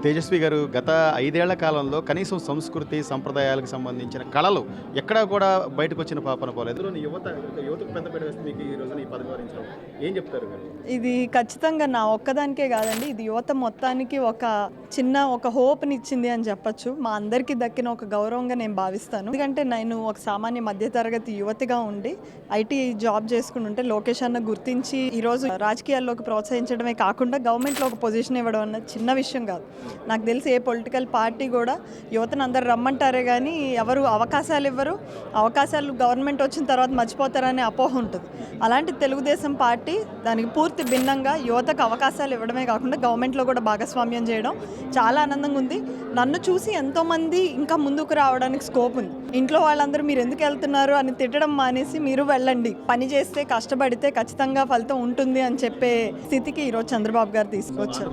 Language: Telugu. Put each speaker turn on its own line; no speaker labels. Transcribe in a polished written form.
తేజస్వి గారు గత 5 ఏళ్ల కాలంలో కనీసం సంస్కృతి సంప్రదాయాలకు సంబంధించిన కళలు ఎక్కడా కూడా బయటకు వచ్చిన పాపన పోలేదు. యువతకు పెద్దపీట వేస్తే మీకు ఈ రోజున ఈ పదవి వరించడం ఏం చెప్తారు మీరు?
ఇది ఖచ్చితంగా నా ఒక్కదానికే కాదండి, ఇది యువత మొత్తానికి ఒక హోప్ని ఇచ్చింది అని చెప్పొచ్చు. మా అందరికీ దక్కిన ఒక గౌరవంగా నేను భావిస్తాను. ఎందుకంటే నేను ఒక సామాన్య మధ్యతరగతి యువతిగా ఉండి ఐటీ జాబ్ చేసుకుని ఉంటే లోకేష్ అన్న గుర్తించి ఈరోజు రాజకీయాల్లోకి ప్రోత్సహించడమే కాకుండా గవర్నమెంట్లో ఒక పొజిషన్ ఇవ్వడం అన్నది చిన్న విషయం కాదు. నాకు తెలిసి ఏ పొలిటికల్ పార్టీ కూడా యువతను అందరు రమ్మంటారే కానీ ఎవరు అవకాశాలు ఇవ్వరు. అవకాశాలు గవర్నమెంట్ వచ్చిన తర్వాత మర్చిపోతారనే అపోహ ఉంటుంది. అలాంటి తెలుగుదేశం పార్టీ దానికి పూర్తి భిన్నంగా యువతకు అవకాశాలు ఇవ్వడమే కాకుండా గవర్నమెంట్లో కూడా భాగస్వామ్యం చేయడం చాలా ఆనందంగా ఉంది. నన్ను చూసి ఎంతోమంది ఇంకా ముందుకు రావడానికి స్కోప్ ఉంది. ఇంట్లో వాళ్ళందరూ మీరు ఎందుకు వెళ్తున్నారు అని తిట్టడం మానేసి మీరు వెళ్ళండి, పని చేస్తే కష్టపడితే ఖచ్చితంగా ఫలితం ఉంటుంది అని చెప్పే స్థితికి ఈరోజు చంద్రబాబు గారు తీసుకొచ్చారు.